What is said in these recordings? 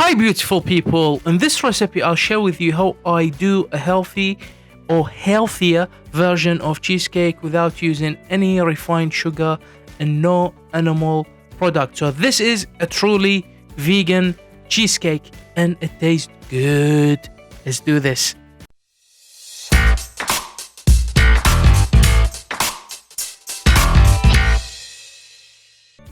Hi beautiful people, in this recipe I'll share with you how I do a healthy or healthier version of cheesecake without using any refined sugar and no animal product. So this is a truly vegan cheesecake and it tastes good. Let's do this.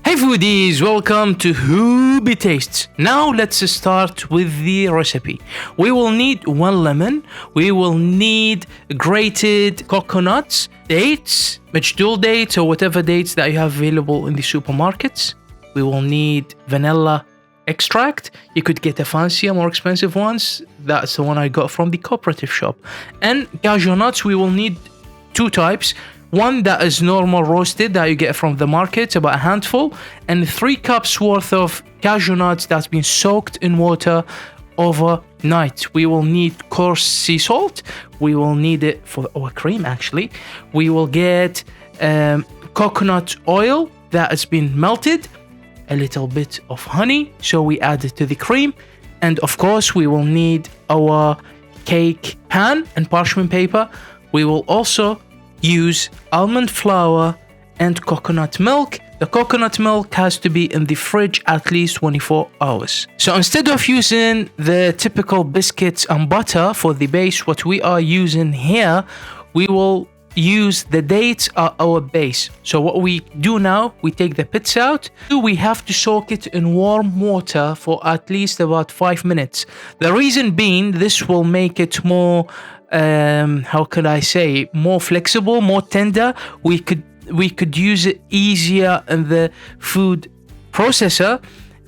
Hey foodies, welcome to Hooby Tastes. Now let's start with the recipe. We will need 1 lemon, we will need grated coconuts, dates, Medjool dates or whatever dates that you have available in the supermarkets. We will need vanilla extract. You could get a fancier, more expensive ones. That's the one I got from the cooperative shop. And cashew nuts, we will need 2 types. One that is normal roasted that you get from the market, about a handful, and 3 cups worth of cashew nuts that's been soaked in water overnight. We will need coarse sea salt. We will need it for our cream actually. We will get coconut oil that has been melted, a little bit of honey, so we add it to the cream, and of course we will need our cake pan and parchment paper. We will also use almond flour and coconut milk. The coconut milk has to be in the fridge at least 24 hours. So instead of using the typical biscuits and butter for the base, what we are using here, we will use the dates are our base. So what we do now, we take the pits out. We have to soak it in warm water for at least about 5 minutes. The reason being, this will make it more how could I say, more flexible, more tender. We could use it easier in the food processor,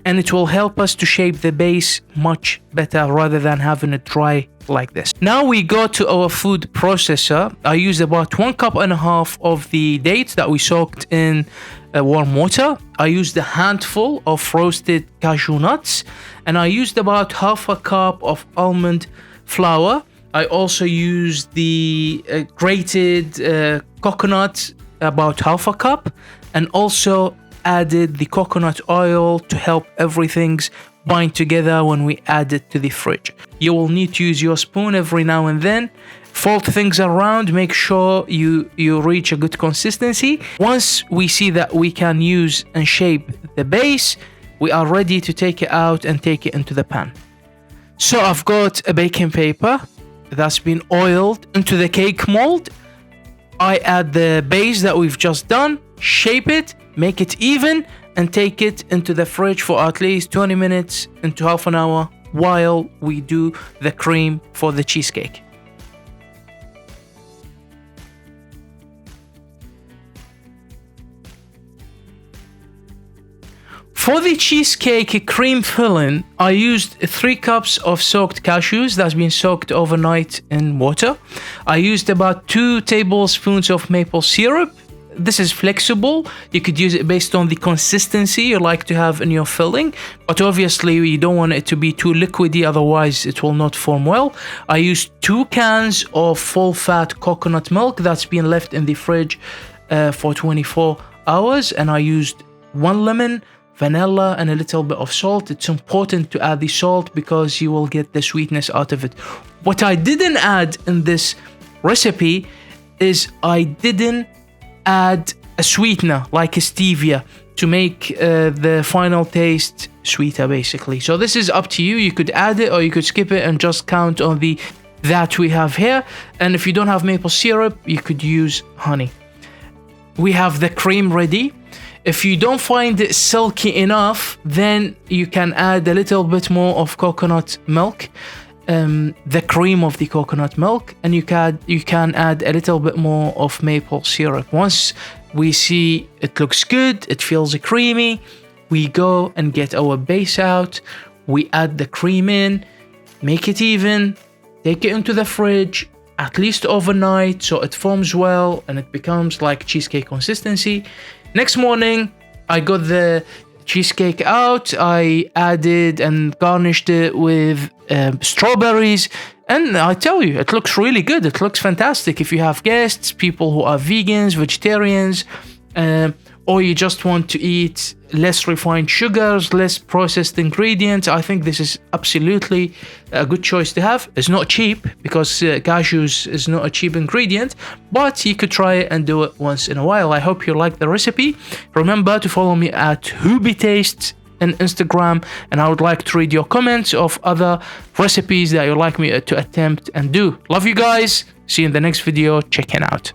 and it will help us to shape the base much better rather than having it dry like this. Now we go to our food processor. I used about 1.5 cups of the dates that we soaked in warm water. I used a handful of roasted cashew nuts, and I used about 1/2 cup of almond flour. I also used the grated coconut, about 1/2 cup, and also added the coconut oil to help everything's bind together when we add it to the fridge. You will need to use your spoon every now and then. Fold things around, make sure you reach a good consistency. Once we see that we can use and shape the base, we are ready to take it out and take it into the pan. So I've got a baking paper that's been oiled into the cake mold. I add the base that we've just done, shape it, make it even, and take it into the fridge for at least 20 minutes into half an hour while we do the cream for the cheesecake. For the cheesecake cream filling, I used 3 cups of soaked cashews that's been soaked overnight in water. I used about 2 tablespoons of maple syrup. This is flexible. You could use it based on the consistency you like to have in your filling, but obviously you don't want it to be too liquidy, otherwise it will not form well. I used 2 cans of full-fat coconut milk that's been left in the fridge for 24 hours, and I used 1 lemon, vanilla, and a little bit of salt. It's important to add the salt because you will get the sweetness out of it. What I didn't add in this recipe is I didn't add a sweetener like a stevia to make the final taste sweeter basically. So this is up to you. You could add it or you could skip it and just count on the that we have here. And if you don't have maple syrup, you could use honey. We have the cream ready. If you don't find it silky enough, then you can add a little bit more of coconut milk, the cream of the coconut milk, and you can add a little bit more of maple syrup. Once we see it looks good, it feels creamy, we go and get our base out. We add the cream in, make it even, take it into the fridge at least overnight so it forms well and it becomes like cheesecake consistency. Next morning, I got the cheesecake out. I added and garnished it with strawberries, and I tell you, it looks really good. It looks fantastic. If you have guests, people who are vegans, vegetarians, or you just want to eat less refined sugars, less processed ingredients, I think this is absolutely a good choice to have. It's not cheap because cashews is not a cheap ingredient, but you could try it and do it once in a while. I hope you like the recipe. Remember to follow me at whobetastes on Instagram, and I would like to read your comments of other recipes that you'd like me to attempt and do. Love you guys. See you in the next video. Check it out.